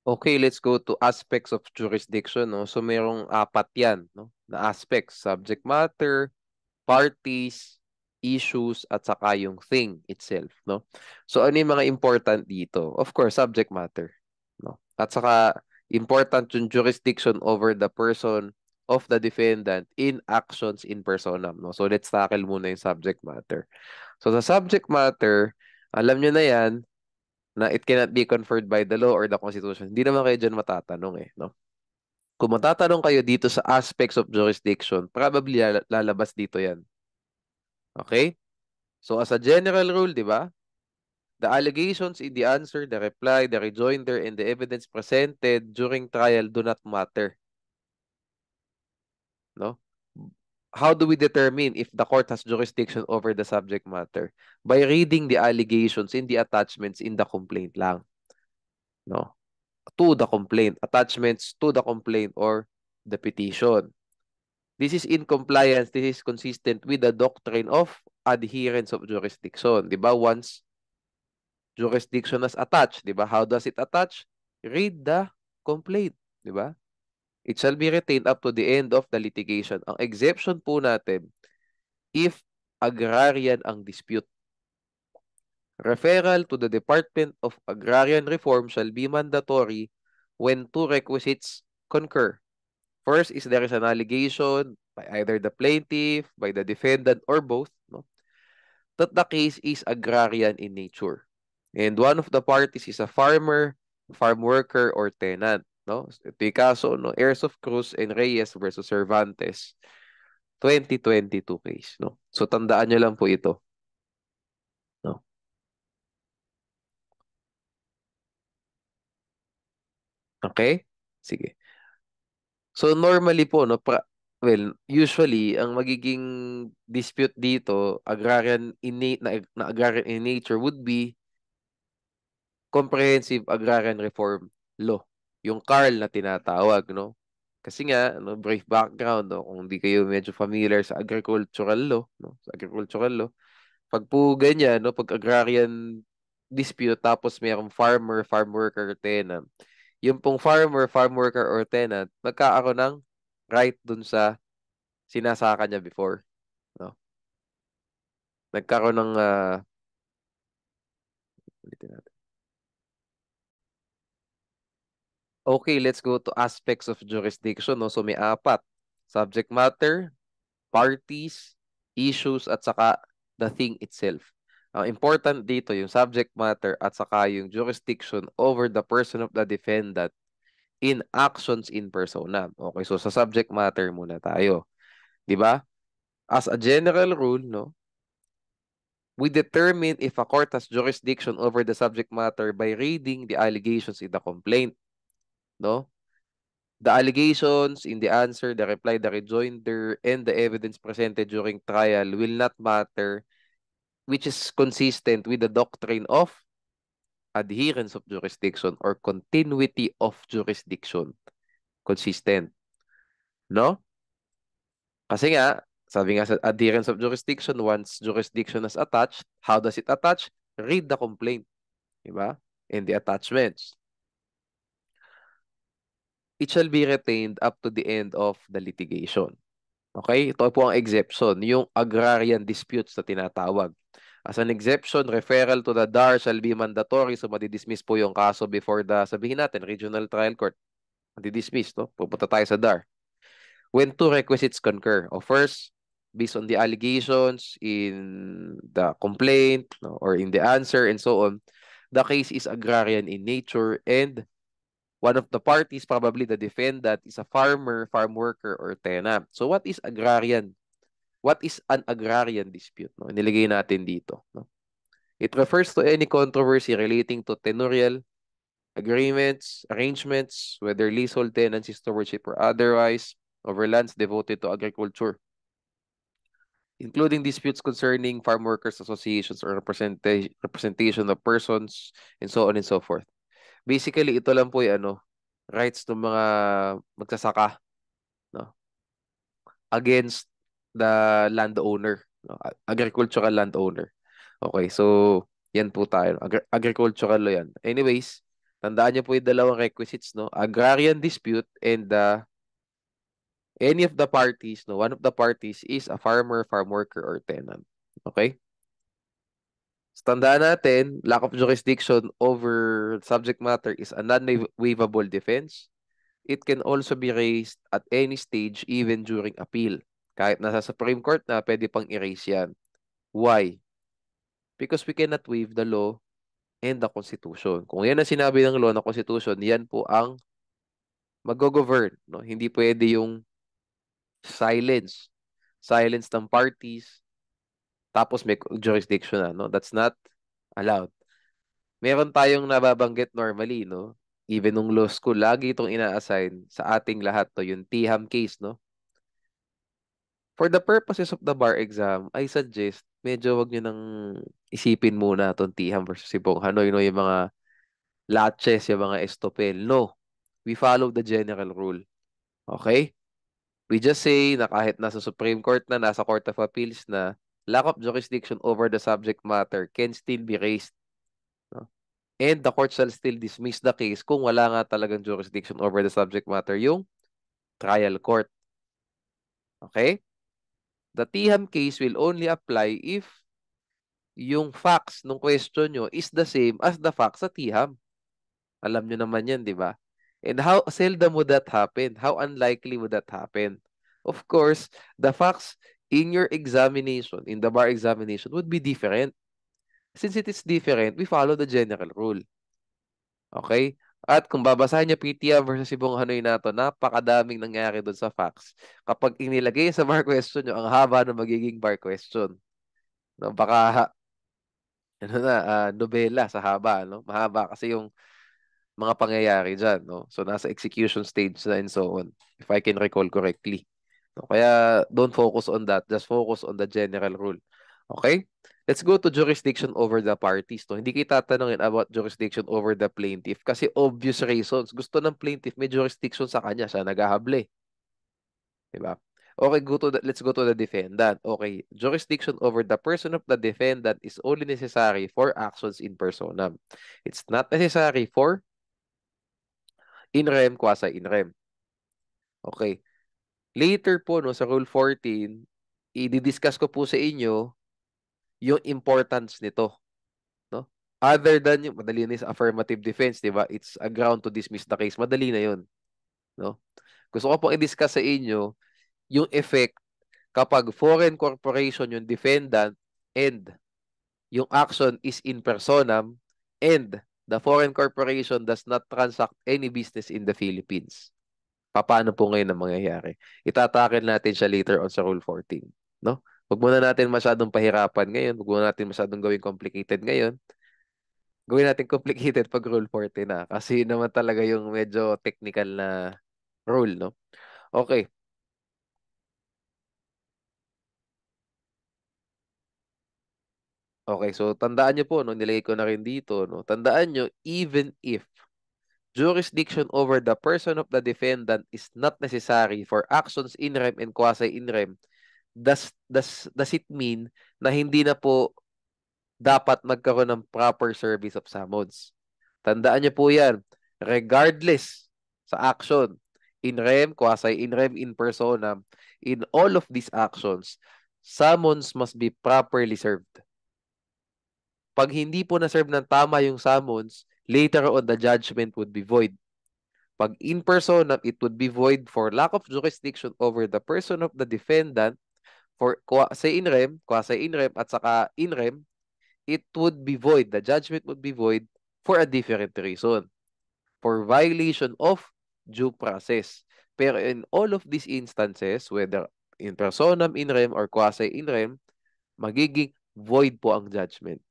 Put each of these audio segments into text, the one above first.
Okay, let's go to aspects of jurisdiction, no? So merong apat 'yan, no? Na aspects, subject matter, parties, issues, at saka yung thing itself, no? So ano yung mga important dito? Of course, subject matter, no? At saka important yung jurisdiction over the person of the defendant in actions in personam, no? So let's tackle muna yung subject matter. So sa subject matter, alam nyo na yan, na it cannot be conferred by the law or the Constitution. Hindi naman kayo dyan matatanong no? Kung matatanong kayo dito sa aspects of jurisdiction, probably lalabas dito yan. Okay? So as a general rule, di ba? The allegations in the answer, the reply, the rejoinder, and the evidence presented during trial do not matter. No? How do we determine if the court has jurisdiction over the subject matter? By reading the allegations in the attachments in the complaint lang. No? To the complaint, attachments to the complaint or the petition. This is in compliance, this is consistent with the doctrine of adherence of jurisdiction. Di ba? Once jurisdiction is attached, di ba? How does it attach? Read the complaint, di ba? It shall be retained up to the end of the litigation. Ang exception po natin, if agrarian ang dispute. Referral to the Department of Agrarian Reform shall be mandatory when two requisites concur. First is there is an allegation by either the plaintiff, by the defendant, or both, no, that the case is agrarian in nature. And one of the parties is a farmer, farm worker, or tenant. No? Ito yung kaso, no? Heirs of Cruz and Reyes versus Cervantes, 2022 case. No? So tandaan nyo lang po ito. No? Okay? Sige. So normally po, no, well, usually ang magiging dispute dito, na agrarian in nature would be Comprehensive Agrarian Reform Law, yung CARL na tinatawag, no? Kasi nga, no, brief background, no, kung hindi kayo medyo familiar sa agricultural law, no, sa agricultural law, pag po ganyan, no, pag agrarian dispute tapos mayroong farmer, farm worker, tenant, yung pong farmer, farm worker, or tenant, magkakaroon ng right dun sa sinasaka niya before. No? Nagkaroon ng, ulitin natin. Okay, let's go to aspects of jurisdiction. No? So may apat. Subject matter, parties, issues, at saka the thing itself. Ang important dito yung subject matter at saka yung jurisdiction over the person of the defendant in actions in persona. Okay, so sa subject matter muna tayo. 'Di ba? As a general rule, no, we determine if a court has jurisdiction over the subject matter by reading the allegations in the complaint, no? The allegations in the answer, the reply, the rejoinder, and the evidence presented during trial will not matter, which is consistent with the doctrine of adherence of jurisdiction or continuity of jurisdiction. Consistent. No? Kasi nga, sabi nga sa adherence of jurisdiction, once jurisdiction is attached, how does it attach? Read the complaint. Diba? And the attachments. It shall be retained up to the end of the litigation. Okay? Ito po ang exception, yung agrarian disputes na tinatawag. As an exception, referral to the DAR shall be mandatory. So, madidismiss po yung kaso before the, sabihin natin, Regional Trial Court. Madidismiss, no? Pupunta tayo sa DAR. When two requisites concur. O first, based on the allegations in the complaint, no, or in the answer and so on, the case is agrarian in nature and one of the parties, probably the defendant, is a farmer, farm worker, or tenant. So what is agrarian? What is an agrarian dispute? No? Nilagay natin dito. No? It refers to any controversy relating to tenurial agreements, arrangements, whether leasehold, tenancy, stewardship, or otherwise, over lands devoted to agriculture, including disputes concerning farm workers associations or representation of persons, and so on and so forth. Basically, ito lang po yung rights ng mga magsasaka, no, against the landowner, no, agricultural landowner. Okay, so yan po tayo. Agricultural law yan. Anyways, Tandaan niyo po yung dalawang requisites, no? Agrarian dispute and any of the parties, no? One of the parties is a farmer, farm worker, or tenant. Okay? So, tandaan natin, lack of jurisdiction over subject matter is a non-waivable defense. It can also be raised at any stage, even during appeal. Kahit nasa Supreme Court na, pwede pang erase yan. Why? Because we cannot waive the law and the Constitution. Kung yan ang sinabi ng law na Constitution, yan po ang mag-govern. No? Hindi pwede yung silence. Silence ng parties, tapos may jurisdiction na. No? That's not allowed. Meron tayong nababanggit normally, no? Even nung law school, lagi itong ina-assign sa ating lahat to, yung TIHAM case, no? For the purposes of the bar exam, I suggest, medyo wag nyo nang isipin muna itong TIHAM versus Sibong Hanoy, no? Yung mga latches, yung mga estopel. No. We follow the general rule. Okay? We just say na kahit nasa Supreme Court na, nasa Court of Appeals na, lack of jurisdiction over the subject matter can still be raised. No? And the court shall still dismiss the case kung wala nga talagang jurisdiction over the subject matter yung trial court. Okay? The TIHAM case will only apply if yung facts ng question nyo is the same as the facts sa TIHAM. Alam nyo naman yan, di ba? And how seldom would that happen? How unlikely would that happen? Of course, the facts in your examination, in the bar examination, would be different. Since it is different, we follow the general rule. Okay? At kung babasahin niyo PTM versus Sibong Hanoy nato, napakadaming nangyari doon sa facts. Kapag inilagay sa bar question nyo, ang haba ng magiging bar question. No, baka ano na, nobela sa haba, no? Mahaba kasi yung mga pangyayari dyan, no? So, nasa execution stage na and so on, if I can recall correctly. No? Kaya, don't focus on that. Just focus on the general rule. Okay? Let's go to jurisdiction over the parties. No? Hindi kita tatanungin about jurisdiction over the plaintiff kasi obvious reasons. Gusto ng plaintiff, may jurisdiction sa kanya. Siya nagahable. Diba? Okay, let's go to the defendant. Okay, jurisdiction over the person of the defendant is only necessary for actions in personam. It's not necessary for in rem, quasi in rem. Okay. Later po no sa Rule 14, i-discuss ko po sa inyo yung importance nito, no? Other than yung madali na sa affirmative defense, 'di ba? It's a ground to dismiss the case. Madali na 'yon, no? Gusto ko po i-discuss sa inyo yung effect kapag foreign corporation yung defendant and yung action is in personam and the foreign corporation does not transact any business in the Philippines. Paano po ngayon ang mangyayari? Itatakil natin siya later on sa Rule 14. No? Huwag muna natin masyadong pahirapan ngayon. Huwag muna natin masyadong gawing complicated ngayon. Gawin natin complicated pag Rule 14 na. Kasi yun naman talaga yung medyo technical na rule. No? Okay. Okay, so tandaan nyo po, no, nilagay ko na rin dito, no, tandaan nyo, even if jurisdiction over the person of the defendant is not necessary for actions in rem and quasi in rem, does it mean na hindi na po dapat magkaroon ng proper service of summons? Tandaan niyo po yan. Regardless sa action, in rem, quasi in rem, in personam, in all of these actions, summons must be properly served. Pag hindi po na-serve ng tama yung summons, later on the judgment would be void. Pag in personam, it would be void for lack of jurisdiction over the person of the defendant, for quasi in rem, at saka in rem, it would be void. The judgment would be void for a different reason. For violation of due process. Pero in all of these instances, whether in personam in rem or quasi in rem, magiging void po ang judgment.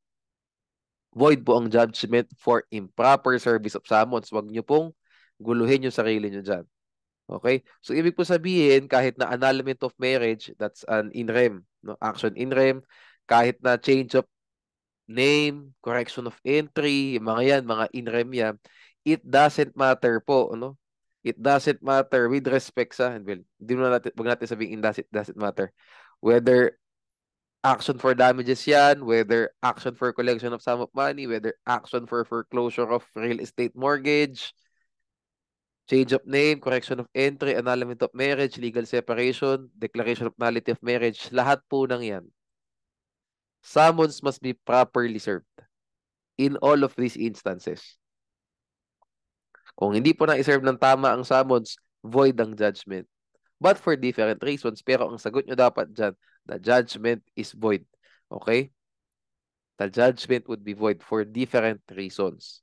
Void po ang judgment for improper service of summons. Huwag nyo pong guluhin yung sarili nyo dyan. Okay? So, ibig po sabihin, kahit na annulment of marriage, that's an in rem. No? Action in rem. Kahit na change of name, correction of entry, mga yan, mga in rem yan, it doesn't matter po, ano? It doesn't matter with respect sa, well, hindi mo natin, wag natin sabihin it doesn't matter. Whether action for damages yan, whether action for collection of sum of money, whether action for foreclosure of real estate mortgage, change of name, correction of entry, annulment of marriage, legal separation, declaration of nullity of marriage, lahat po ng yan. Summons must be properly served in all of these instances. Kung hindi po na-serve ng tama ang summons, void ang judgment. But for different reasons, pero ang sagot nyo dapat dyan, the judgment is void. Okay? The judgment would be void for different reasons.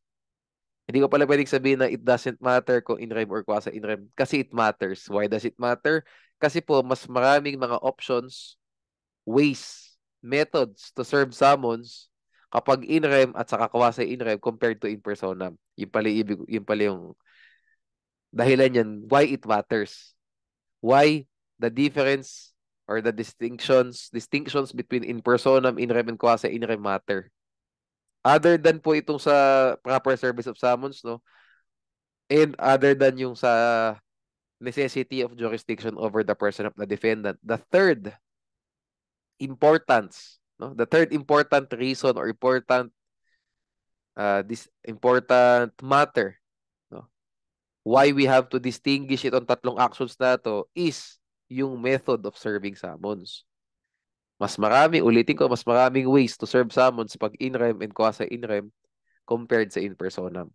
Hindi ko pala pwedeng sabihin na it doesn't matter kung in rem or quasi in rem kasi it matters. Why does it matter? Kasi po, mas maraming mga options, ways, methods to serve summons kapag in rem at saka quasi in rem compared to in personam. Yung pala yung dahilan yan, why it matters. Why the difference or the distinctions between in personam, in rem, and quasi in rem matter. Other than po itong sa proper service of summons, no? And other than yung sa necessity of jurisdiction over the person of the defendant. The third importance, no? The third important reason or this important matter, no? Why we have to distinguish it on tatlong actions na to is yung method of serving summons. Mas marami, ulitin ko, mas maraming ways to serve summons pag in rem and quasi in rem compared sa in personam.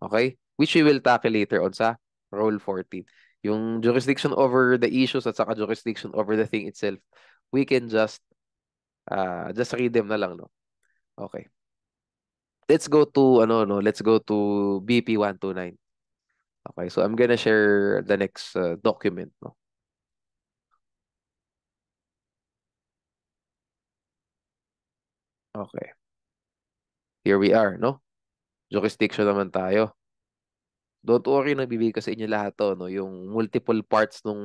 Okay? Which we will tackle later on sa Rule 14. Yung jurisdiction over the issues at saka jurisdiction over the thing itself, we can just read them na lang, no? Okay. Let's go to let's go to BP 129. Okay, so I'm gonna share the next document, no? Okay. Here we are, no? Jurisdiction naman tayo. Don't worry, nagbibigay ko sa inyo lahat to, no? Yung multiple parts nung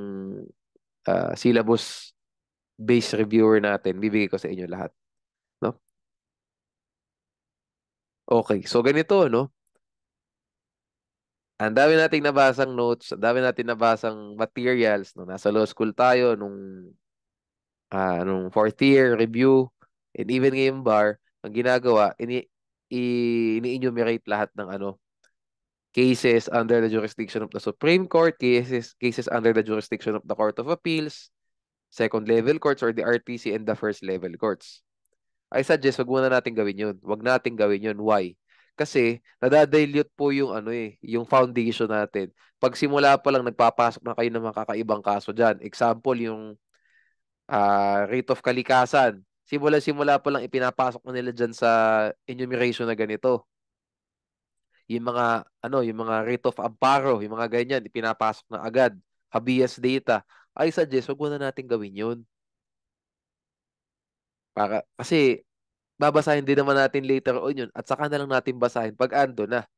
syllabus based reviewer natin, bibigay ko sa inyo lahat, no? Okay, so ganito, no? Ang dami nating nabasang notes, ang dami nating nabasang materials, no? Nasa law school tayo nung fourth year review, and even ngayong bar, ang ginagawa, ini-enumerate lahat ng cases under the jurisdiction of the Supreme Court, cases under the jurisdiction of the Court of Appeals, second level courts or the RTC, and the first level courts. I suggest wag muna natin gawin yun. Wag natin gawin yun. Why? Kasi nadadilute po yung yung foundation natin. Pag simula pa lang nagpapasok na kayo ng mga kakaibang kaso diyan. Example yung rate of kalikasan. Simula pa lang ipinapasok na nila diyan sa enumeration na ganito. Yung mga rate of amparo, yung mga ganyan, ipinapasok na agad. Habeas data. I suggest wag muna natin gawin yun. Kasi babasahin din naman natin later on yun at saka na lang natin basahin pag ando na.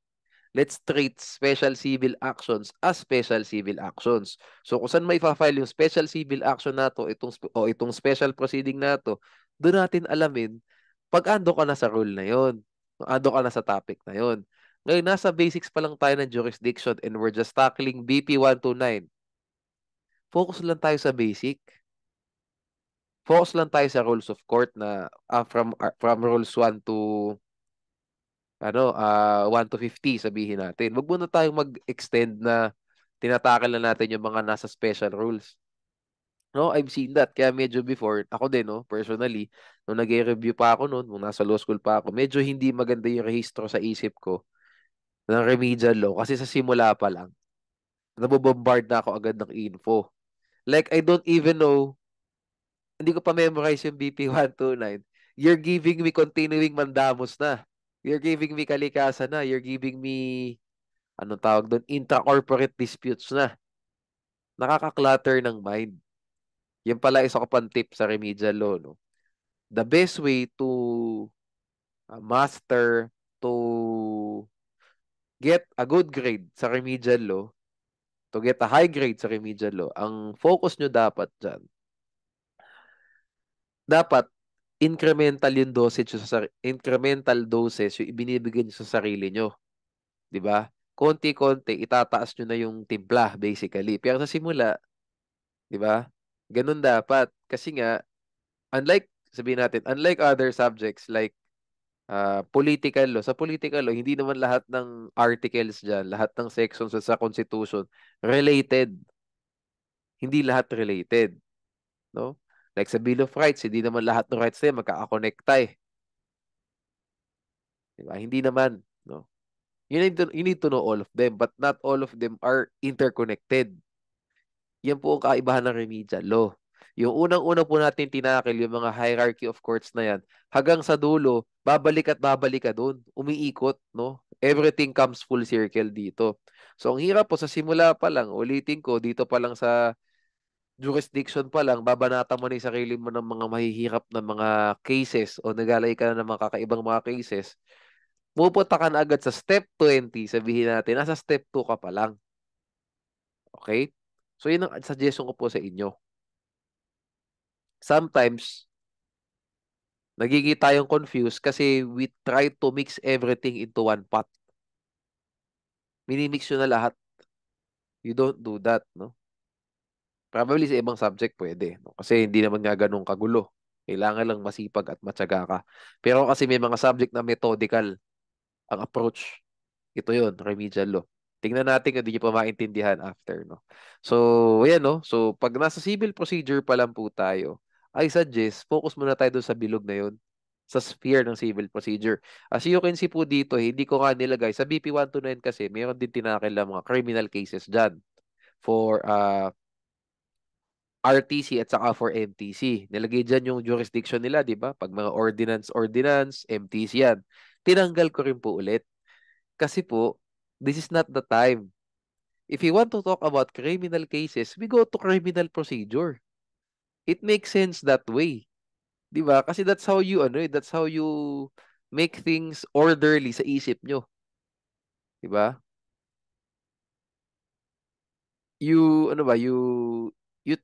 Let's treat special civil actions as special civil actions. So kung saan may file yung special civil action na to, itong special proceeding na to, doon natin alamin pag ando ka na sa rule na yon. Ando ka na sa topic na yon. Ngayon, nasa basics pa lang tayo ng jurisdiction and we're just tackling BP 129. Focus lang tayo sa basic. Focus lang tayo sa rules of court na from rules 1 to 1 to 50 sabihin natin. Wag muna tayong mag-extend na tinatakal na natin yung mga nasa special rules. No, I've seen that. Kaya medyo before, ako din, no, personally, nung nag-review pa ako noon, nung nasa law school pa ako, medyo hindi maganda yung rehistro sa isip ko ng remedial law kasi sa simula pa lang, nabobombard na ako agad ng info. Like, I don't even know, hindi ko pa memorize yung BP 129. You're giving me continuing mandamus na. You're giving me kalikasan na. You're giving me anong tawag doon? Intra-corporate disputes na. Nakaka-clutter ng mind. Yan pala isa ko pang tip sa remedial law, no? The best way to master, to get a good grade sa remedial law, to get a high grade sa remedial law, ang focus nyo dapat dyan, dapat incremental yung dosage incremental doses yung ibinibigay nyo sa sarili nyo. 'Di ba? Konti-konti itataas nyo na yung timpla basically. Pero sa simula, 'di ba? Ganun dapat kasi nga unlike sabihin natin, unlike other subjects like political law, sa political law, hindi naman lahat ng articles dyan, lahat ng sections sa Constitution related. Hindi lahat related, no? Like sa Bill of Rights, hindi naman lahat ng rights na yan magkakakonekta eh. Diba? Hindi naman, no? You need to know all of them, but not all of them are interconnected. Yan po ang kaibahan ng remedial law. Yung unang-una po natin tinakil, yung mga hierarchy of courts na yan, hanggang sa dulo, babalik at babalik ka doon. Umiikot, no? Everything comes full circle dito. So, ang hirap po sa simula pa lang, ulitin ko, dito pa lang sa jurisdiction pa lang, babanata mo na yung sarili mo ng mga mahihirap na mga cases o nagalay ka na ng mga kakaibang mga cases, pupunta ka na agad sa step 20, sabihin natin, nasa step 2 ka pa lang. Okay? So, yun ang suggestion ko po sa inyo. Sometimes, nagiging tayong confused kasi we try to mix everything into one pot. Minimix yun na lahat. You don't do that, no? Probably sa ibang subject pwede, no? Kasi hindi naman nga ganun kagulo. Kailangan lang masipag at matyaga ka. Pero kasi may mga subject na methodical ang approach. Ito yun, remedial law. Tingnan natin kung hindi nyo pa maintindihan after, no? So, ayan, no? So, pag nasa civil procedure pa lang po tayo, I suggest, focus muna tayo dun sa bilog na yun, sa sphere ng civil procedure. As you can see po dito, hindi ko nga nilagay. Sa BP 129 kasi, mayroon din tinakil na mga criminal cases dyan for RTC at saka for MTC. Nilagay dyan yung jurisdiction nila, di ba? Pag mga ordinance, MTC yan. Tinanggal ko rin po ulit. Kasi po, this is not the time. If you want to talk about criminal cases, we go to criminal procedure. It makes sense that way. 'Di ba? Kasi that's how you that's how you make things orderly sa isip nyo, 'di ba? You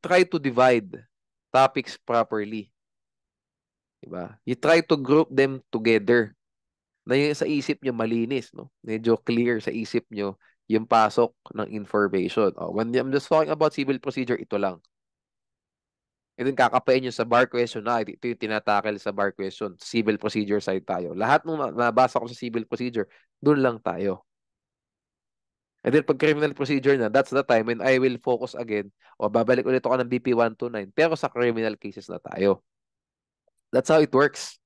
try to divide topics properly, 'di ba? You try to group them together. Na yung sa isip nyo malinis, no? Medyo clear sa isip nyo yung pasok ng information. Oh, when I'm just talking about civil procedure, ito lang. And then kakapain nyo sa bar question na ito yung tinatakil sa bar question. Civil procedure side tayo. Lahat ng nabasa ko sa civil procedure, dun lang tayo. And then pag criminal procedure na, that's the time when I will focus again o babalik ulit ako ng BP 129 pero sa criminal cases na tayo. That's how it works.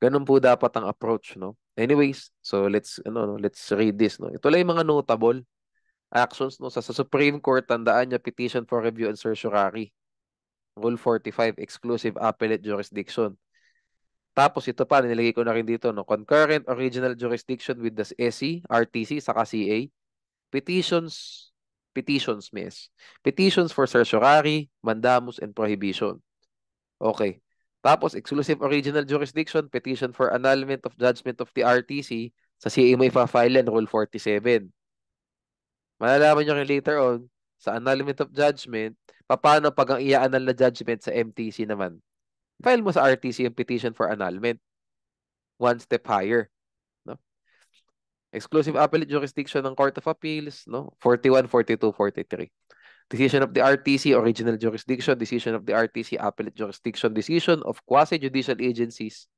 Ganun po dapat ang approach, no? Anyways, so let's read this, no? Ito lang yung mga notable actions, no? Sa Supreme Court, tandaan niya petition for review and certiorari. Rule 45, exclusive appellate jurisdiction. Tapos ito pa, nilagay ko na rin dito, no? Concurrent original jurisdiction with the SC, RTC, saka CA. Petitions, miss. Petitions for certiorari, mandamus, and prohibition. Okay. Tapos, exclusive original jurisdiction, petition for annulment of judgment of the RTC, sa CA mo ipa-file yan, Rule 47. Malalaman nyo rin later on, sa annulment of judgment, paano pag ang i-annul na judgment sa MTC naman? File mo sa RTC yung petition for annulment. One step higher. No? Exclusive appellate jurisdiction ng Court of Appeals, no? 41, 42, 43. Decision of the RTC, original jurisdiction. Decision of the RTC, appellate jurisdiction. Decision of quasi-judicial agencies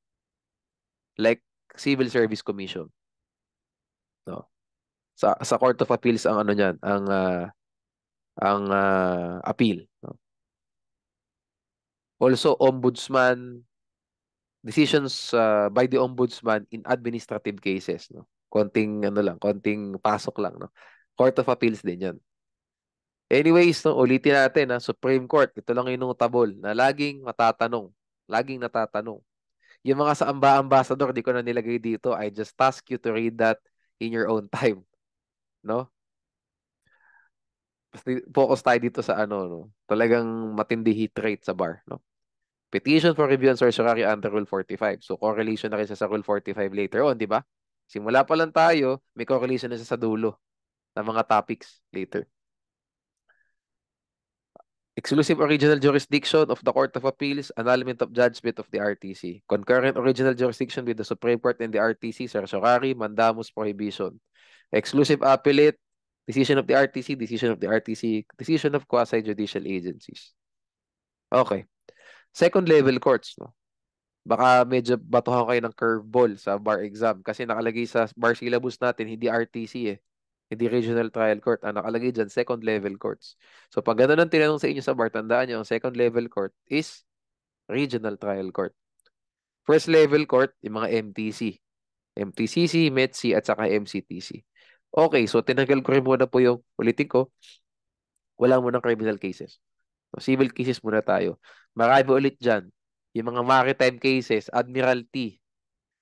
like Civil Service Commission. No? Sa Court of Appeals ang ano niyan, ang appeal. No? Also, ombudsman, decisions by the ombudsman in administrative cases. No? Konting pasok lang. No? Court of Appeals din yan. Anyways, no, ulitin natin, Supreme Court, ito lang yung notable na laging matatanong. Laging natatanong. Yung mga sa ambassador, di ko na nilagay dito. I just ask you to read that in your own time. No? Focus tayo dito sa no? Talagang matindi hit rate sa bar, no? Petition for review and certiorari under Rule 45. So, correlation na rin siya sa Rule 45 later on, di ba? Simula pa lang tayo, may correlation na siya sa dulo ng mga topics later. Exclusive original jurisdiction of the Court of Appeals, annulment of judgment of the RTC. Concurrent original jurisdiction with the Supreme Court and the RTC, certiorari, mandamus, prohibition. Exclusive appellate, decision of the RTC, decision of the RTC, decision of quasi-judicial agencies. Okay. Second level courts, no? Baka medyo batuhan kayo ng curveball sa bar exam kasi nakalagay sa bar syllabus natin, hindi RTC eh. Hindi Regional Trial Court. Ang nakalagay dyan, second level courts. So pag gano'n ang tinanong sa inyo sa bar, tandaan nyo, ang second level court is Regional Trial Court. First level court, yung mga MTC. MTCC, METC, at saka MCTC. Okay, so tinanggal ko rin muna po yung ulitin ko. Wala munang criminal cases. So, civil cases muna tayo. Marami ulit dyan. Yung mga maritime cases, Admiralty.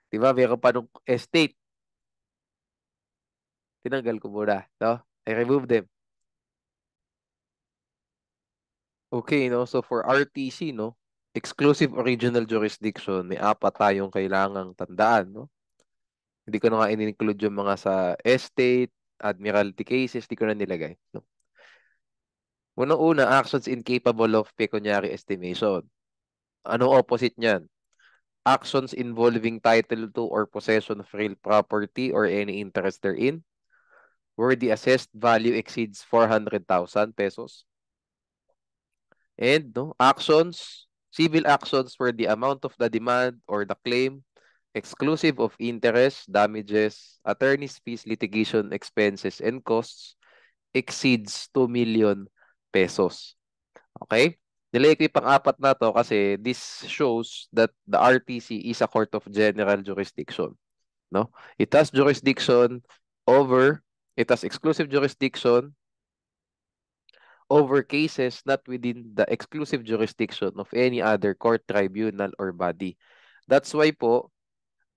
Diba? Meron pa nung estate. Tinanggal ko muna. No? I remove them. Okay, no? So for RTC, no? Exclusive original jurisdiction, may apat tayong kailangang tandaan, no? Hindi ko na nga in-include yung mga sa estate, admiralty cases, di ko na nilagay. No? Unang-una, actions incapable of pecuniary estimation. Ano opposite niyan? Actions involving title to or possession of real property or any interest therein, where the assessed value exceeds 400,000 pesos. And no, civil actions where the amount of the demand or the claim, exclusive of interest, damages, attorney's fees, litigation expenses, and costs, exceeds 2 million pesos. Okay? Nilagay ko yung pang-apat na to kasi this shows that the RTC is a court of general jurisdiction. No? It has jurisdiction over, it has exclusive jurisdiction over cases not within the exclusive jurisdiction of any other court, tribunal, or body. That's why po,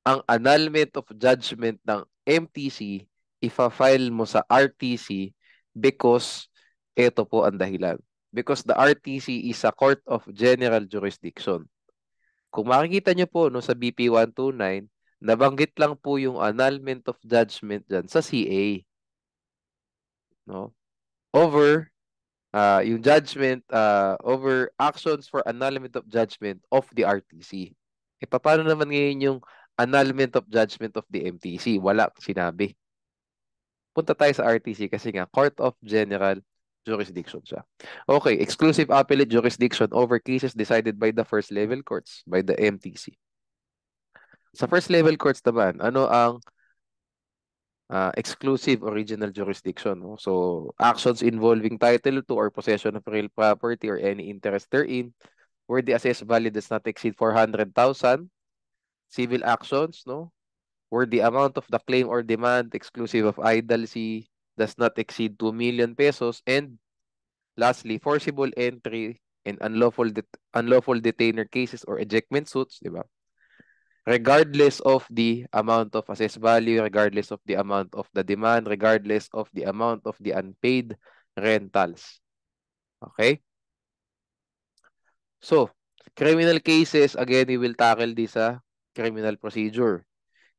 ang annulment of judgment ng MTC, ifa-file mo sa RTC because ito po ang dahilan. Because the RTC is a court of general jurisdiction. Kung makikita nyo po no, sa BP 129, nabanggit lang po yung annulment of judgment dyan sa CA. No? Over yung judgment over actions for annulment of judgment of the RTC. E paano naman ngayon yung annulment of judgment of the MTC? Wala sinabi. Punta tayo sa RTC kasi nga Court of General Jurisdiction siya. Okay, exclusive appellate jurisdiction over cases decided by the first level courts, by the MTC. Sa first level courts naman, ano ang exclusive original jurisdiction? No? So, actions involving title to or possession of real property or any interest therein, where the assessed value does not exceed 400,000, civil actions, no? Where the amount of the claim or demand exclusive of idlency does not exceed 2 million pesos, and lastly, forcible entry and unlawful detainer cases or ejectment suits, di ba? Regardless of the amount of assessed value, regardless of the amount of the demand, regardless of the amount of the unpaid rentals. Okay? So, criminal cases, again, we will tackle this sa criminal procedure.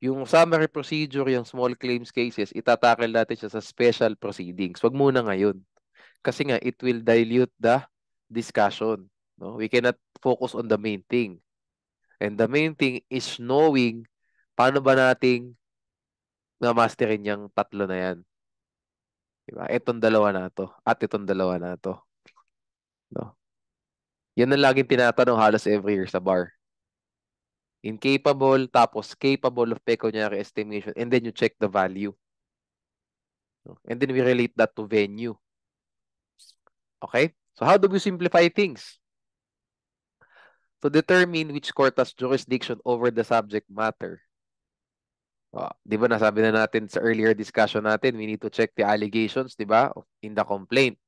Yung summary procedure, yung small claims cases, itatackle natin siya sa special proceedings. Wag muna ngayon. Kasi nga, it will dilute the discussion. No? We cannot focus on the main thing. And the main thing is knowing paano ba nating na-masterin yung tatlo na yan. Diba? Itong dalawa na to at itong dalawa na to. No? Yan ang laging tinatanong halos every year sa bar. Incapable, tapos capable of pecuniary estimation, and then you check the value. No? And then we relate that to venue. Okay? So how do we simplify things? To determine which court has jurisdiction over the subject matter. Di ba nasabi na natin sa earlier discussion natin, we need to check the allegations, di ba, in the complaint.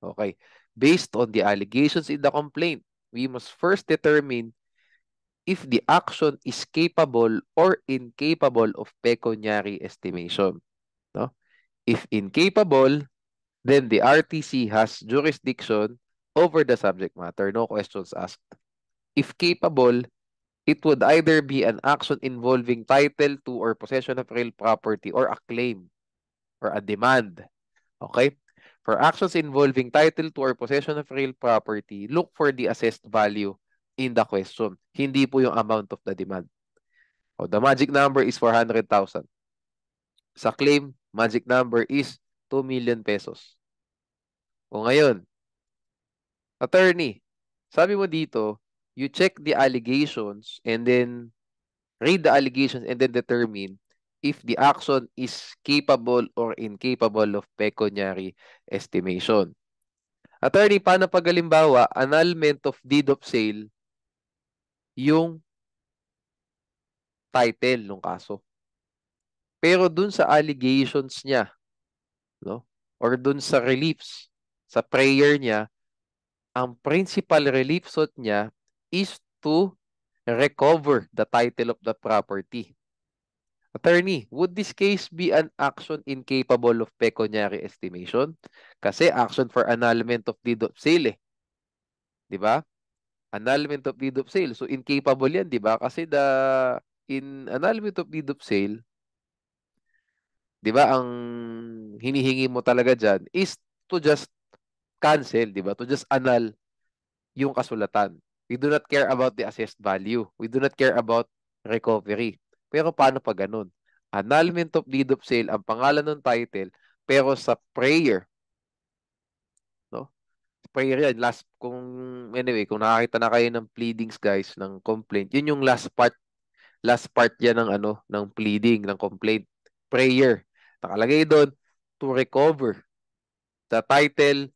Okay. Based on the allegations in the complaint, we must first determine if the action is capable or incapable of pecuniary estimation. No? If incapable, then the RTC has jurisdiction over the subject matter. No questions asked. If capable, it would either be an action involving title to or possession of real property or a claim or a demand. Okay? For actions involving title to or possession of real property, look for the assessed value in the question. Hindi po yung amount of the demand. O, the magic number is 400,000. Sa claim, magic number is 2 million pesos. O ngayon, attorney, sabi mo dito, you check the allegations and then read the allegations and then determine if the action is capable or incapable of pecuniary estimation. Attorney, paano pag halimbawa, annulment of deed of sale yung title ng kaso? Pero dun sa allegations niya, no? Or dun sa reliefs, sa prayer niya, ang principal relief sought niya is to recover the title of the property. Attorney, would this case be an action incapable of pecuniary estimation? Kasi action for annulment of deed of sale eh. Di ba? Annulment of deed of sale. So incapable yan, di ba? Kasi in annulment of deed of sale, di ba, ang hinihingi mo talaga dyan is to just cancel, di ba? To just annul yung kasulatan. We do not care about the assessed value. We do not care about recovery. Pero paano pag ganun? Annulment of deed of sale, ang pangalan ng title, pero sa prayer, no? Prayer yan, anyway, kung nakakita na kayo ng pleadings, guys, ng complaint, yun yung last part yan ng ng pleading, ng complaint. Prayer. Nakalagay doon, to recover the title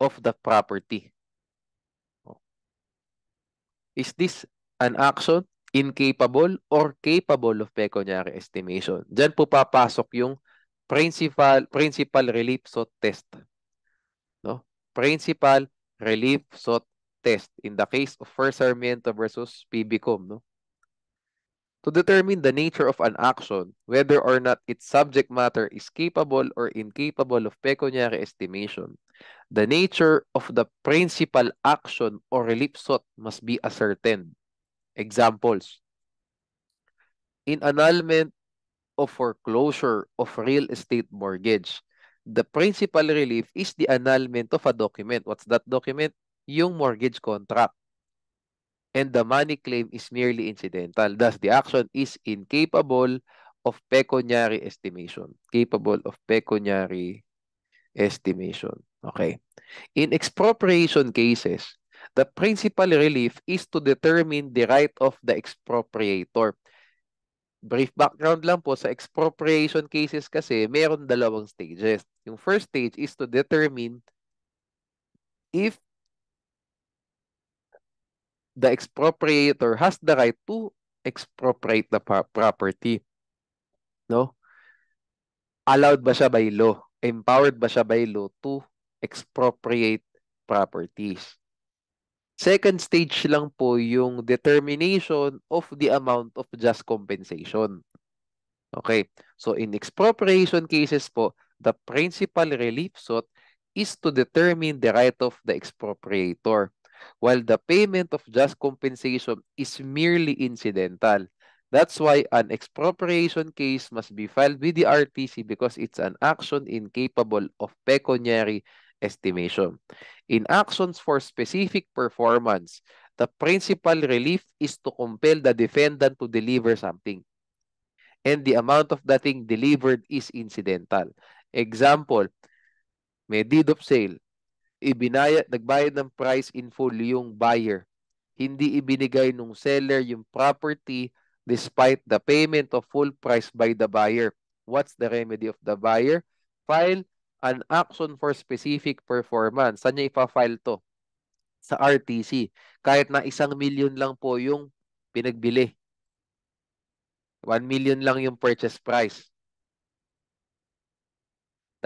of the property. Is this an action incapable or capable of pecuniary estimation? Diyan po papasok yung principal relief sought test. No? Principal relief sought test in the case of First Sarmiento versus PBCom. No? To determine the nature of an action, whether or not its subject matter is capable or incapable of pecuniary estimation, the nature of the principal action or relief sought must be ascertained. Examples. In annulment of foreclosure of real estate mortgage, the principal relief is the annulment of a document. What's that document? Yung mortgage contract. And the money claim is merely incidental. Thus, the action is incapable of pecuniary estimation. Capable of pecuniary estimation. Okay. In expropriation cases, the principal relief is to determine the right of the expropriator. Brief background lang po, sa expropriation cases kasi, meron dalawang stages. Yung first stage is to determine if the expropriator has the right to expropriate the property. No? Allowed ba siya by law? Empowered ba siya by law to expropriate properties? Second stage lang po yung determination of the amount of just compensation. Okay. So in expropriation cases po, the principal relief sought is to determine the right of the expropriator, while the payment of just compensation is merely incidental. That's why an expropriation case must be filed with the RTC because it's an action incapable of pecuniary estimation. In actions for specific performance, the principal relief is to compel the defendant to deliver something, and the amount of the thing delivered is incidental. Example, may deed of sale. Nagbayad ng price in full yung buyer. Hindi ibinigay nung seller yung property despite the payment of full price by the buyer. What's the remedy of the buyer? File an action for specific performance. Saan niya ipa-file to? Sa RTC. Kahit na 1,000,000 lang po yung pinagbili. 1,000,000 lang yung purchase price.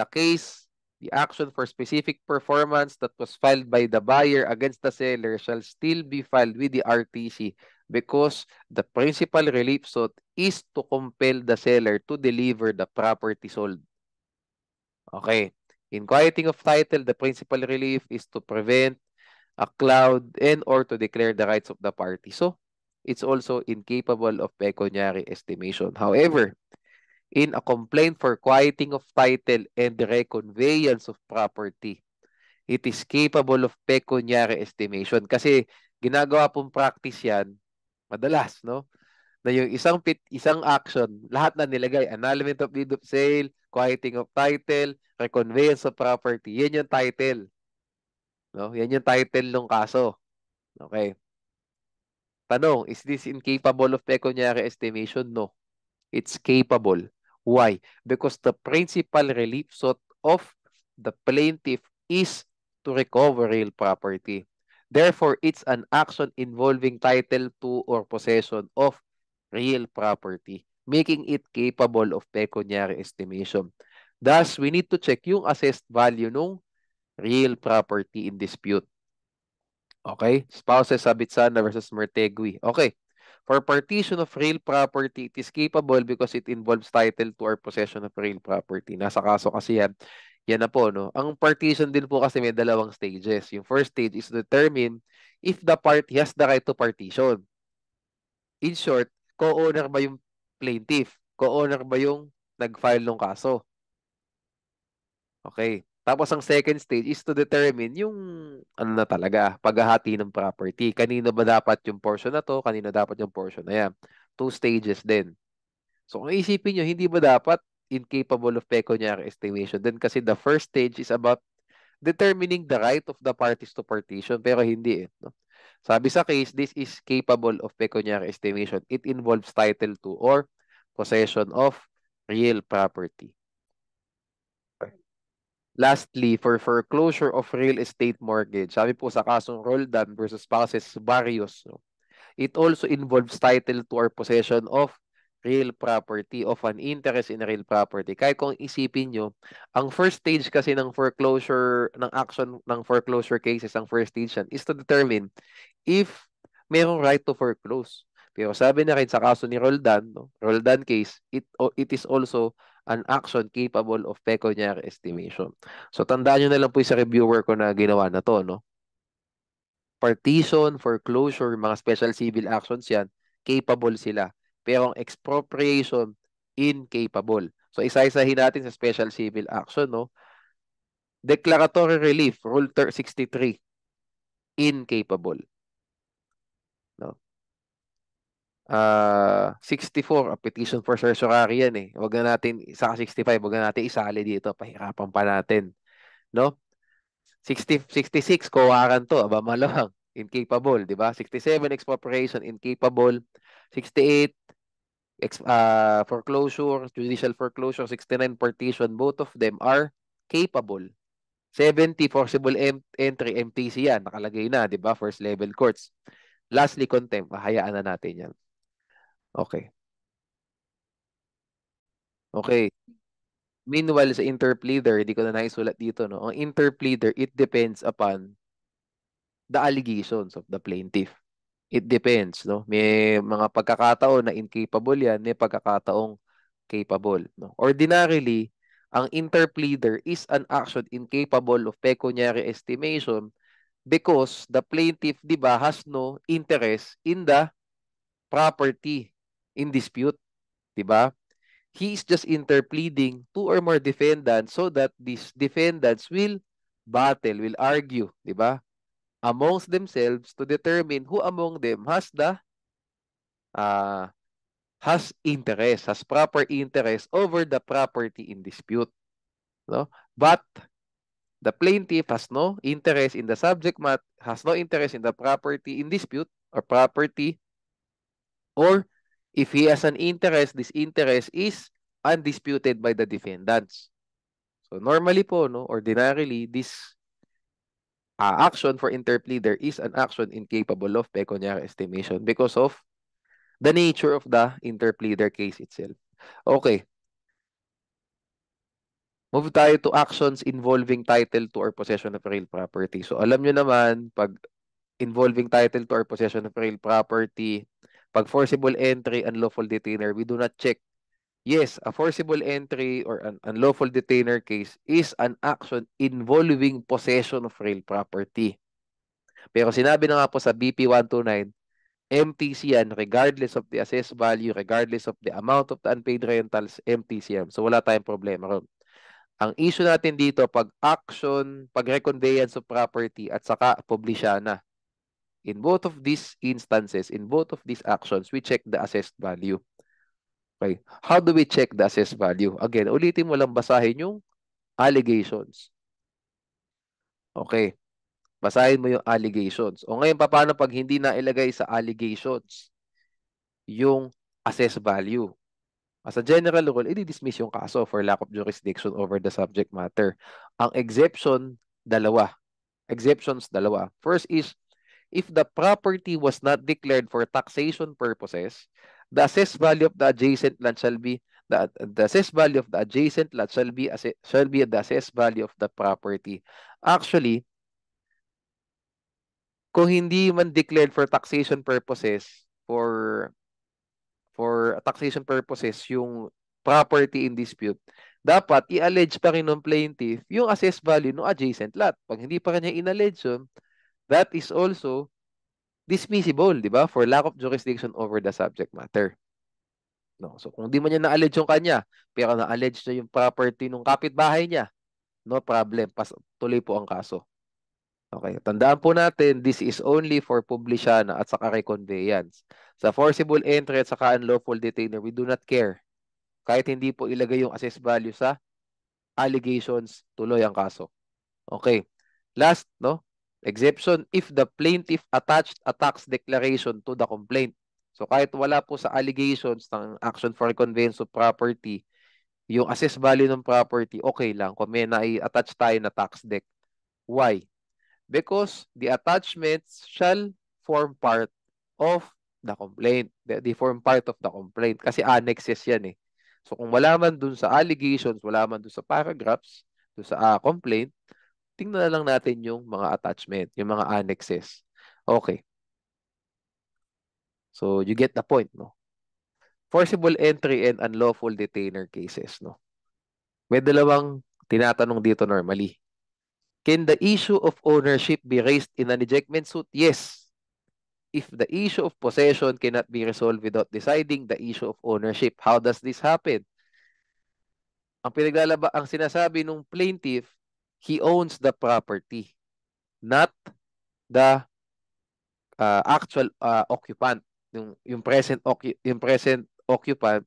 The case, the action for specific performance that was filed by the buyer against the seller shall still be filed with the RTC because the principal relief sought is to compel the seller to deliver the property sold. Okay. In quieting of title, the principal relief is to prevent a cloud and or to declare the rights of the party. So, it's also incapable of pecuniary estimation. However, in a complaint for quieting of title and reconveyance of property, it is capable of pecuniary estimation. Kasi ginagawa pong practice yan, madalas, no? Na yung isang action, lahat na nilagay, annulment of deed of sale, quieting of title, reconveyance of property. Yan yung title. No? Yan yung title ng kaso. Okay. Tanong, is this incapable of pecuniary estimation? No, it's capable. Why? Because the principal relief sought of the plaintiff is to recover real property. Therefore, it's an action involving title to or possession of real property, making it capable of pecuniary estimation. Thus, we need to check yung assessed value ng real property in dispute. Okay? Spouses Sabitsana versus Mertegui. Okay. For partition of real property, it is capable because it involves title to or possession of real property. Nasa kaso kasi yan. Yan na po, no? Ang partition din po kasi may dalawang stages. Yung first stage is to determine if the party has the right to partition. In short, co-owner ba yung plaintiff? Co-owner ba yung nag-file ng kaso? Okay. Tapos ang second stage is to determine yung ano na talaga, paghahati ng property. Kanino ba dapat yung portion na to? Kanino dapat yung portion na yan? Two stages din. So kung isipin nyo, hindi ba dapat incapable of pecuniary estimation? Then kasi the first stage is about determining the right of the parties to partition. Pero hindi eh. No? Sabi sa case, this is capable of pecuniary estimation. It involves title to or possession of real property. Lastly, for foreclosure of real estate mortgage, sabi po sa kasong Roldan versus Paces Barrios, no, it also involves title to or possession of real property, of an interest in real property. Kaya kung isipin nyo, ang first stage kasi ng foreclosure, ng action ng foreclosure cases, ang first stage yan, is to determine if mayroong right to foreclose. Pero sabi na rin sa kaso ni Roldan, no, Roldan case, it is also an action capable of pecuniary estimation. So tandaan nyo na lang po sa reviewer ko na ginawa na to, no? Partition, foreclosure, mga special civil actions yan, capable sila. Pero ang expropriation, incapable. So isa-isahin natin sa special civil action, no? Declaratory relief, Rule 63, incapable. No? 64, a petition for certiorari yan eh. Wag na natin, sa 65, wag na natin isali dito. Pahirapan pa natin. No? 66, kawaran to. Aba, malamang. Incapable, di ba? 67, expropriation, incapable. 68, foreclosure, judicial foreclosure. 69, partition. Both of them are capable. 70, forcible entry, MTC yan. Nakalagay na, di ba? First level courts. Lastly, contempt. Hayaan na natin yan. Okay. Okay. Meanwhile, sa interpleader, hindi ko na naisulat dito, no? Ang interpleader, it depends upon the allegations of the plaintiff. It depends, no? May mga pagkakataon na incapable yan, may pagkakataong capable, no? Ordinarily, ang interpleader is an action incapable of pecuniary estimation because the plaintiff, di ba, has no interest in the property in dispute, di ba? He is just interpleading two or more defendants so that these defendants will battle, will argue, di ba? Amongst themselves to determine who among them uh, has interest, has proper interest over the property in dispute. No? But the plaintiff has no interest in the subject matter, has no interest in the property in dispute or property, or if he has an interest, this interest is undisputed by the defendants. So normally po, no, ordinarily, this action for interpleader is an action incapable of pecuniary estimation because of the nature of the interpleader case itself. Okay. Move tayo to actions involving title to or possession of real property. So alam nyo naman, pag involving title to or possession of real property, pag forcible entry, unlawful detainer, we do not check. Yes, a forcible entry or an unlawful detainer case is an action involving possession of real property. Pero sinabi na nga po sa BP 129, MTC yan regardless of the assessed value, regardless of the amount of the unpaid rentals, MTC yan. So wala tayong problema ron. Ang issue natin dito, pag action, pag reconveyance of property at saka publisyana. In both of these instances, in both of these actions, we check the assessed value. Okay. How do we check the assessed value? Again, ulitin mo lang basahin yung allegations. Okay. Basahin mo yung allegations. O ngayon, paano pag hindi na ilagay sa allegations yung assess value? As a general rule, i-dismiss yung kaso for lack of jurisdiction over the subject matter. Ang dalawa. Exceptions, dalawa. First is, if the property was not declared for taxation purposes, the assessed value of the adjacent land shall be the assessed value of the adjacent lot shall be the assessed value of the property. Actually, kung hindi man declared for taxation purposes, for taxation purposes yung property in dispute, dapat i-allege pa rin ng plaintiff yung assessed value ng adjacent lot. Pag hindi pa kanya in-allege yun, that is also dismissible, di ba? For lack of jurisdiction over the subject matter. No. So kung di man niya na-allege yung kanya, pero na-allege niya yung property ng kapitbahay niya, no problem. Tuloy po ang kaso. Okay, tandaan po natin, this is only for publishana at saka reconveyance. Sa forcible entry at saka unlawful detainer, we do not care. Kahit hindi po ilagay yung assessed value sa allegations, tuloy ang kaso. Okay. Last, no? Exception if the plaintiff attached a tax declaration to the complaint. So kahit wala po sa allegations ng action for conveyance of property, yung assessed value ng property, okay lang kung may na-attach tayo na tax deck. Why? Because the attachments shall form part of the complaint. They form part of the complaint kasi annexes yan eh. So kung wala man dun sa allegations, wala man dun sa paragraphs, dun sa complaint, tingnan na lang natin yung mga attachment, yung mga annexes. Okay. So you get the point, no? Forcible entry and unlawful detainer cases, no? May dalawang tinatanong dito normally. Can the issue of ownership be raised in an ejectment suit? Yes. If the issue of possession cannot be resolved without deciding the issue of ownership. How does this happen? Ang sinasabi ng plaintiff, he owns the property, not the actual occupant. Yung present occupant,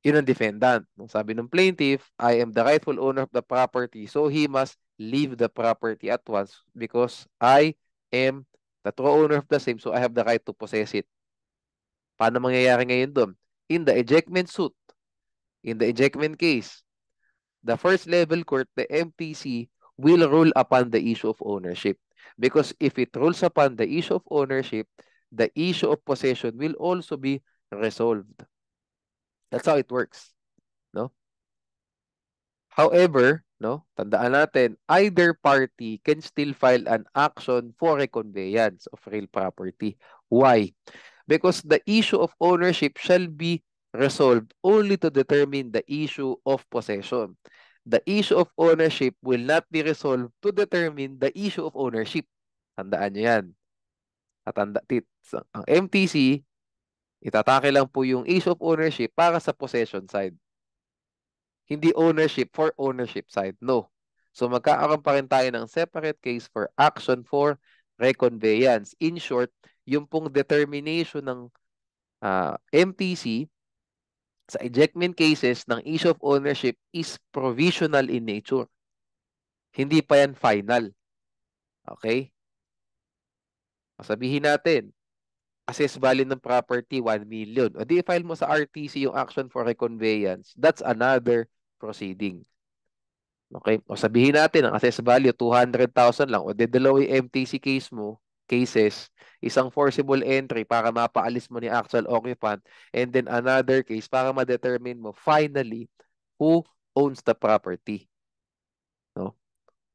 yun ang defendant. Sabi ng plaintiff, I am the rightful owner of the property, so he must leave the property at once because I am the true owner of the same, so I have the right to possess it. Paano mangyayari ngayon doon? In the ejectment suit, in the ejectment case, the first level court, the MTC, will rule upon the issue of ownership. Because if it rules upon the issue of ownership, the issue of possession will also be resolved. That's how it works. No? However, no, tandaan natin, either party can still file an action for a conveyance of real property. Why? Because the issue of ownership shall be resolved only to determine the issue of possession. The issue of ownership will not be resolved to determine the issue of ownership. Tandaan nyo yan. At ang MTC, itatake lang po yung issue of ownership para sa possession side. Hindi ownership for ownership side. No. So magkakaroon pa rin tayo ng separate case for action for reconveyance. In short, yung pong determination ng MTC sa ejectment cases ng issue of ownership is provisional in nature. Hindi pa yan final. Okay? Sabihin natin, assess value ng property, 1 million. O di file mo sa RTC yung action for reconveyance. That's another proceeding. Okay? O sabihin natin, ang assess value, 200,000 lang. O dedalaw yung MTC cases, isang forcible entry para mapaalis mo ni actual occupant, and then another case para ma-determine mo finally who owns the property. No?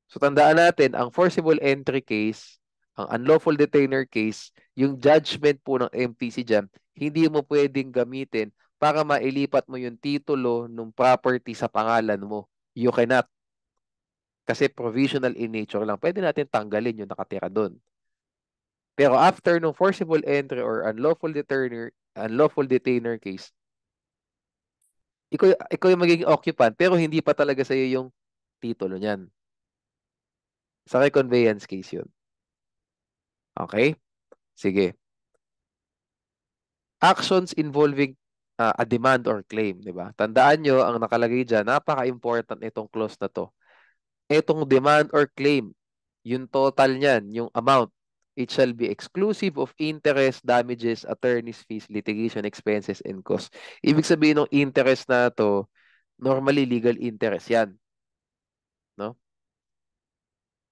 So tandaan natin, ang forcible entry case, ang unlawful detainer case, yung judgment po ng MTC dyan, hindi mo pwedeng gamitin para mailipat mo yung titulo ng property sa pangalan mo. You cannot. Kasi provisional in nature lang. Pwede natin tanggalin yung nakatira doon. Pero after nung forcible entry or unlawful detainer case, ikaw yung magiging occupant pero hindi pa talaga sa'yo yung titulo niyan. Sa conveyance case yun. Okay? Sige. Actions involving a demand or claim, di ba? Tandaan nyo, ang nakalagay dyan, napaka-important itong clause na to. Etong demand or claim, yung total niyan, yung amount, it shall be exclusive of interest, damages, attorney's fees, litigation expenses, and costs. Ibig sabihin ng interest na to, normally legal interest yan, no?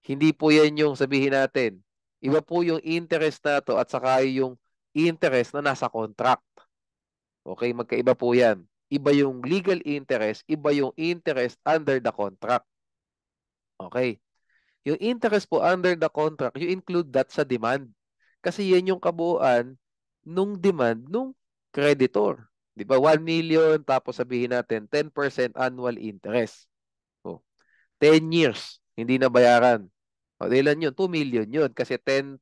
Hindi po yan yung sabihin natin. Iba po yung interest na to at saka yung interest na nasa contract. Okay, magkaiba po yan. Iba yung legal interest, iba yung interest under the contract. Okay. Yung interest po under the contract, you include that sa demand. Kasi yan yung kabuuan nung demand nung creditor. Di ba? 1 million, tapos sabihin natin 10% annual interest. O, 10 years, hindi na bayaran. O, ilan yun? 2 million yun. Kasi 10%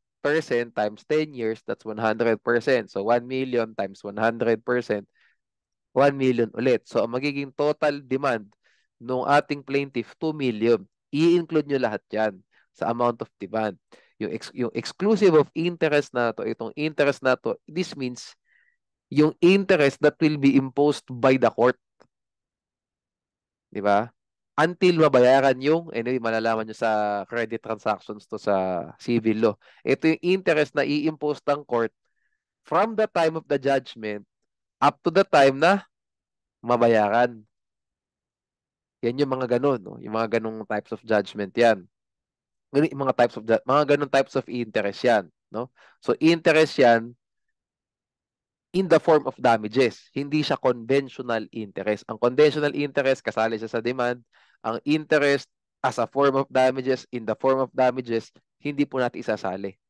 times 10 years, that's 100%. So, 1 million times 100%, 1 million ulit. So, ang magiging total demand nung ating plaintiff, 2 million. I-include nyo lahat yan sa amount of demand. Yung exclusive of interest na to, itong interest na to, this means yung interest that will be imposed by the court. Di ba? Until mabayaran yung, anyway, malalaman nyo sa credit transactions to sa civil law. Ito yung interest na i-impose ng court from the time of the judgment up to the time na mabayaran. Yan yung mga ganun, no? Yung mga ganung types of judgment yan. Yung mga types of mga ganung types of interest yan, no? So interest yan in the form of damages. Hindi siya conventional interest. Ang conventional interest kasali siya sa demand. Ang interest as a form of damages, in the form of damages, hindi po natin isasali.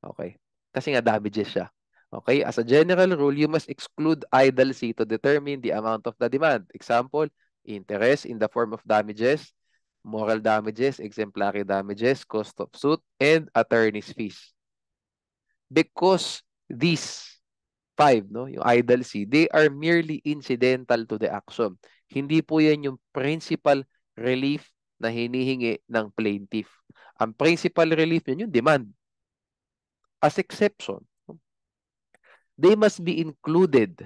Okay? Kasi nga damages siya. Okay? As a general rule, you must exclude idle C to determine the amount of the demand. Example, interest in the form of damages, moral damages, exemplary damages, cost of suit, and attorney's fees. Because these five, no, yung idle C, they are merely incidental to the action. Hindi po yan yung principal relief na hinihingi ng plaintiff. Ang principal relief yun yung demand. As exception, they must be included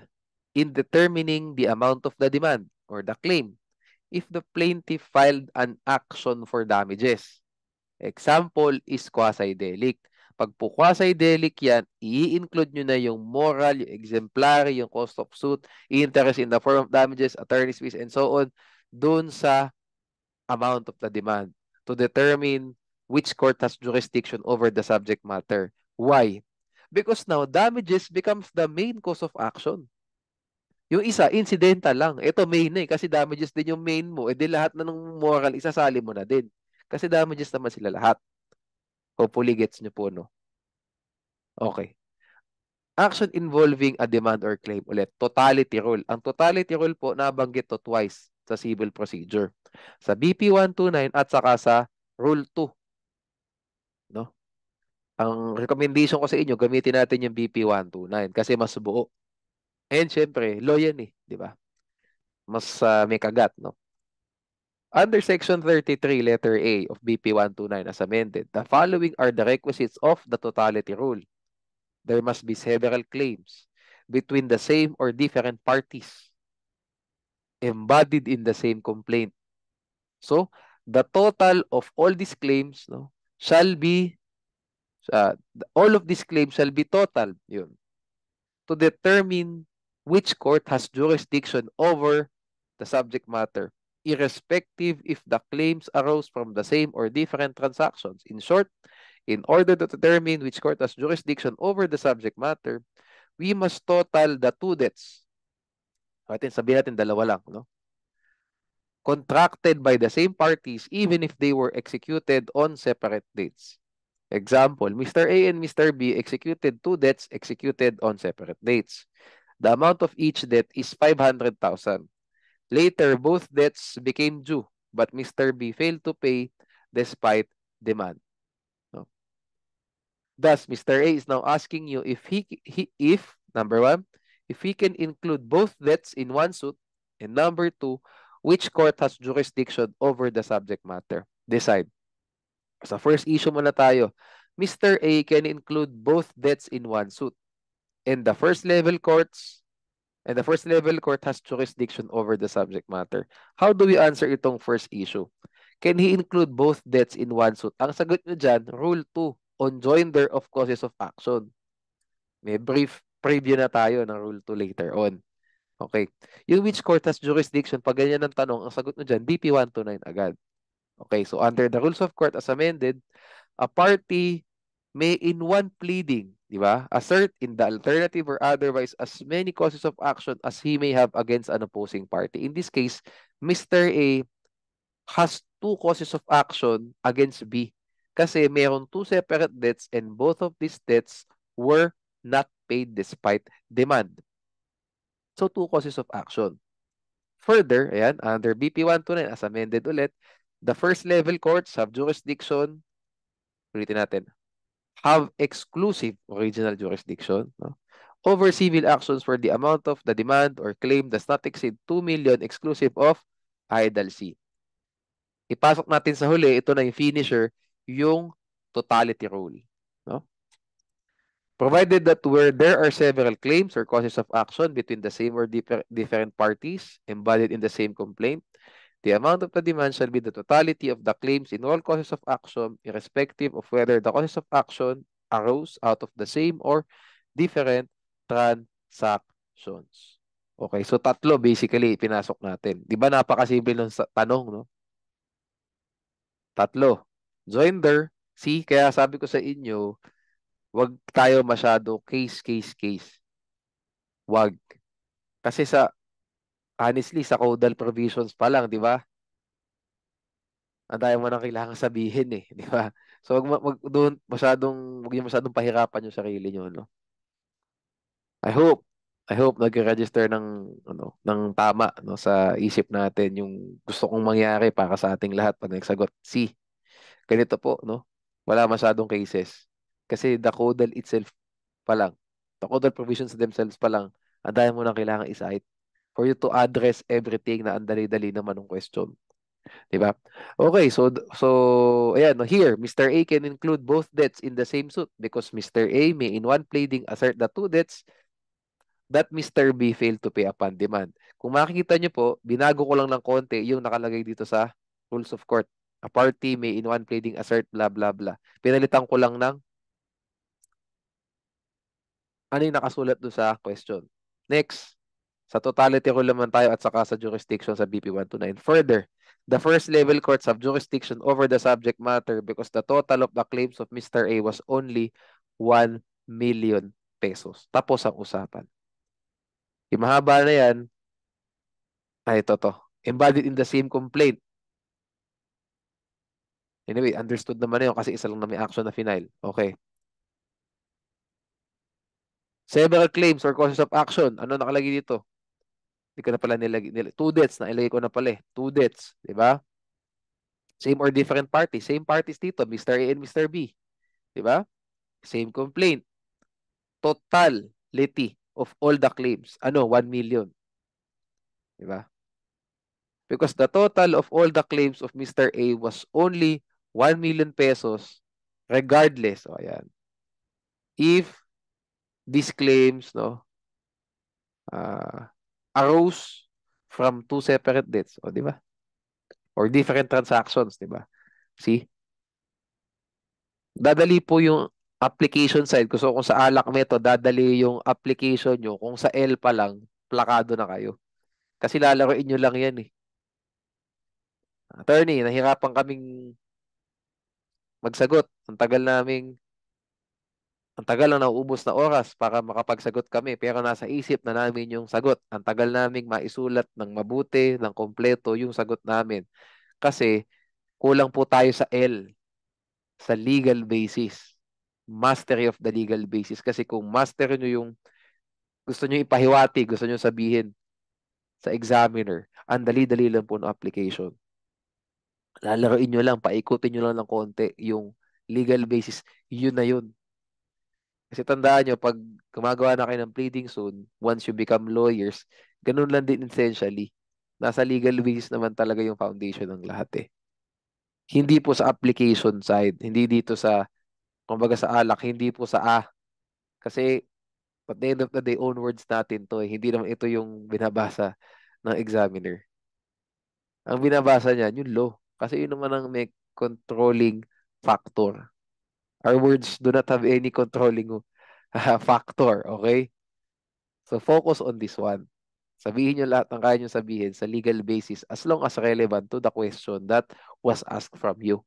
in determining the amount of the demand or the claim if the plaintiff filed an action for damages. Example is quasi-delict. Pag po quasi-delict yan, i-include nyo na yung moral, yung exemplary, yung cost of suit, interest in the form of damages, attorney's fees, and so on, dun sa amount of the demand to determine which court has jurisdiction over the subject matter. Why? Because now, damages becomes the main cause of action. Yung isa, incidental lang. Ito main na eh, kasi damages din yung main mo. Eh di lahat na ng moral, isasali mo na din. Kasi damages naman sila lahat. Hopefully gets nyo po, no? Okay. Action involving a demand or claim ulit. Totality rule. Ang totality rule po, nabanggit to twice sa civil procedure. Sa BP 129 at saka sa Rule 2. No? Ang recommendation ko sa inyo, gamitin natin yung BP 129 kasi mas buo. And syempre, law yan eh. Di ba? Mas may kagat, no? Under Section 33, letter A of BP 129 as amended, the following are the requisites of the totality rule. There must be several claims between the same or different parties embodied in the same complaint. So, the total of all these claims, no, shall be, all of these claims shall be total, yun, to determine which court has jurisdiction over the subject matter, irrespective if the claims arose from the same or different transactions. In short, in order to determine which court has jurisdiction over the subject matter, we must total the two debts. Sabihin natin dalawa lang, no? Contracted by the same parties even if they were executed on separate dates. Example, Mr. A and Mr. B executed two debts executed on separate dates. The amount of each debt is 500,000. Later, both debts became due, but Mr. B failed to pay despite demand. No? Thus, Mr. A is now asking you if number one, if he can include both debts in one suit, and number two, which court has jurisdiction over the subject matter. Decide. Sa first issue muna tayo. Mr. A can include both debts in one suit. And the first level court has jurisdiction over the subject matter. How do we answer itong first issue? Can he include both debts in one suit? Ang sagot nyo dyan, Rule 2, on joinder of causes of action. May brief preview na tayo ng Rule 2 later on. Okay. Yung which court has jurisdiction, pag ganyan ang tanong, ang sagot nyo dyan, BP 129 agad. Okay, so under the rules of court as amended, a party may in one pleading, di ba, assert in the alternative or otherwise as many causes of action as he may have against an opposing party. In this case, Mr. A has two causes of action against B kasi mayroon two separate debts and both of these debts were not paid despite demand. So, two causes of action. Further, ayan, under BP 129 as amended ulit, the first level courts have jurisdiction, ulitin natin, have exclusive original jurisdiction, no, over civil actions where the amount of the demand or claim does not exceed 2 million exclusive of IDLC. Ipasok natin sa huli, ito na yung finisher, yung totality rule. No? Provided that where there are several claims or causes of action between the same or different parties embodied in the same complaint, the amount of the demand shall be the totality of the claims in all causes of action, irrespective of whether the causes of action arose out of the same or different transactions. Okay, so tatlo basically pinasok natin. Di ba napakasimple ng tanong, no? Tatlo. Joinder, see, kaya sabi ko sa inyo, wag tayo masyado case. Wag. Kasi honestly, sa codal provisions pa lang, di ba? Ang dami mo nang kailangan sabihin eh, di ba? So wag niyo masyadong pahirapan yung sarili niyo, no? I hope nagre-register ng tama no sa isip natin yung gusto kong mangyari para sa ating lahat pag nagsagot. See, ganito po, no? Wala masyadong cases. Kasi the codal itself pa lang, the codal provisions themselves pa lang, ang dami mo nang kailangan i-cite for you to address everything na ang dali-dali naman ng question. Diba? Okay, so ayan, no, here, Mr. A can include both debts in the same suit because Mr. A may in one pleading assert the two debts that Mr. B failed to pay upon demand. Kung makikita nyo po, binago ko lang ng konti yung nakalagay dito sa rules of court. A party may in one pleading assert blah blah blah. Pinalitan ko lang ng ano yung nakasulat doon sa question. Next, sa totality rule naman tayo at saka sa jurisdiction sa BP 129. Further, the first level courts have jurisdiction over the subject matter because the total of the claims of Mr. A was only 1 million pesos. Tapos ang usapan. Yung mahaba na yan, ay ito to. Embodied in the same complaint. Anyway, understood naman na yun kasi isa lang na may action na final. Okay. Several claims or causes of action. Ano nakalagay dito? Hindi ko na pala nilagay. Two debts na ilagay ko na pala eh. Two debts. Diba? Same or different parties. Same parties dito. Mr. A and Mr. B. Diba? Same complaint. Totality of all the claims. Ano? 1 million. Diba? Because the total of all the claims of Mr. A was only 1 million pesos regardless. O, ayan. If these claims, no, arose from two separate debts. O, di ba? Or different transactions, di ba? See? Dadali po yung application side. So, kung sa alak method, dadali yung application nyo. Kung sa L pa lang, plakado na kayo. Kasi lalaroin nyo lang yan eh. Attorney, nahirapan kaming magsagot. Ang tagal na nauubos na oras para makapagsagot kami. Pero nasa isip na namin yung sagot. Ang tagal naming maisulat ng mabuti, ng kompleto yung sagot namin. Kasi kulang po tayo sa L, sa legal basis. Mastery of the legal basis. Kasi kung master nyo yung gusto nyo ipahiwati, gusto nyo sabihin sa examiner, ang dali-dali lang po ng application. Lalaroin nyo lang, paikutin nyo lang ng konti yung legal basis. Yun na yun. Kasi tandaan nyo, pag gumagawa na kayo ng pleading soon, once you become lawyers, ganun lang din essentially. Nasa legal basis naman talaga yung foundation ng lahat eh. Hindi po sa application side, hindi dito sa, kumbaga sa alak, hindi po sa Kasi at the end of the day, own words natin to eh. Hindi naman ito yung binabasa ng examiner. Ang binabasa niya, yung law. Kasi yun naman ang may controlling factor. Our words do not have any controlling factor, okay? So focus on this one. Sabihin nyo lahat ng kaya nyo sabihin sa legal basis as long as relevant to the question that was asked from you.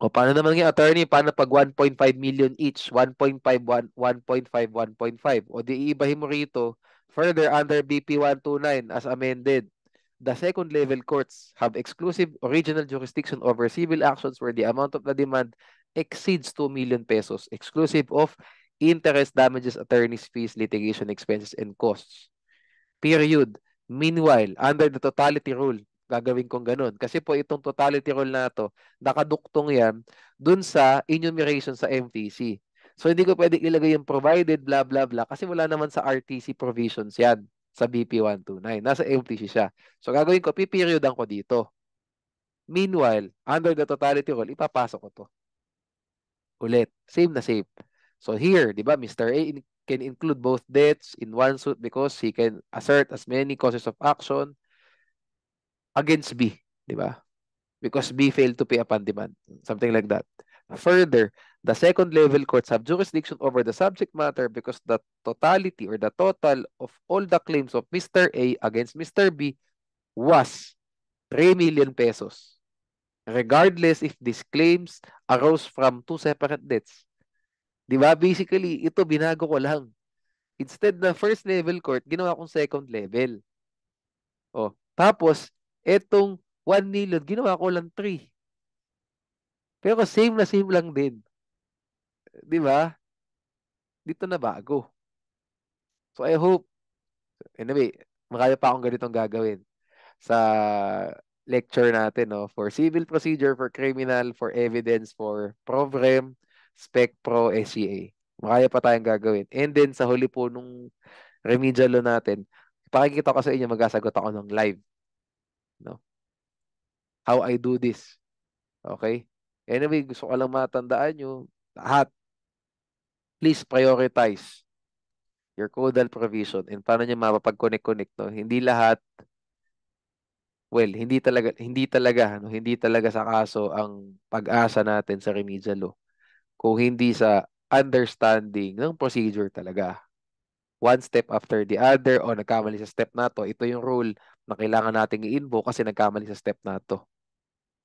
O paano naman yung attorney? Paano pag 1.5 million each? 1.5, 1.5, 1.5. O di iibahin mo rito, further under BP 129 as amended, the second level courts have exclusive original jurisdiction over civil actions where the amount of the demand exceeds 2 million pesos, exclusive of interest, damages, attorney's fees, litigation expenses, and costs. Period. Meanwhile, under the totality rule, gagawin kong ganun. Kasi po itong totality rule na to, nakaduktong yan dun sa enumeration sa MTC. So hindi ko pwedeng ilagay yung provided blah blah blah kasi wala naman sa RTC provisions yan sa BP 129. Nasa MTC siya. So gagawin ko, piperiyodan ko dito. Meanwhile, under the totality rule, ipapasok ko to. Ulit. Same na same. So here, di ba, Mr. A can include both debts in one suit because he can assert as many causes of action against B, di ba? Because B failed to pay upon demand. Something like that. Further, the second level courts have jurisdiction over the subject matter because the totality or the total of all the claims of Mr. A against Mr. B was 3 million pesos. Regardless if these claims arose from two separate debts. Di ba? Basically, ito binago ko lang. Instead na first level court, ginawa kong second level. Oh, tapos, etong 1 million, ginawa ko lang 3. Pero same na same lang din. Di ba? Dito na bago. So I hope, anyway, marami pa akong ganitong gagawin sa lecture natin, no? For civil procedure, for criminal, for evidence, for provrem, spec pro, SCA. Marami pa tayong gagawin. And then sa huli po nung remedial law natin, pakikita ko sa inyo, magsasagot ako ng live. No? How I do this. Okay? Anyway, gusto ko lang matandaan nyo, lahat, please prioritize your codal provision and paano nyo mapapag-connect-connect, no? Hindi lahat, well, hindi talaga sa kaso ang pag-asa natin sa remedial law. Kung hindi sa understanding ng procedure talaga. One step after the other, o nagkamali sa step na to, ito yung rule na kailangan nating i-invoke kasi nagkamali sa step na to.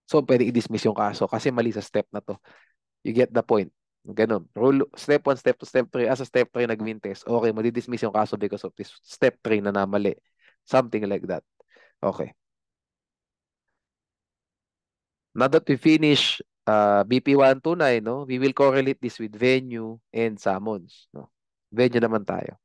So, pwede i-dismiss yung kaso kasi mali sa step na to. You get the point. Ganun. Rule, step 1, step 2, step 3. As a step 3 nag-win test, okay, madi-dismiss yung kaso because of this step 3 na namali. Something like that. Okay. Now that we finish BP 129, no, we will correlate this with venue and summons. No? Venue naman tayo.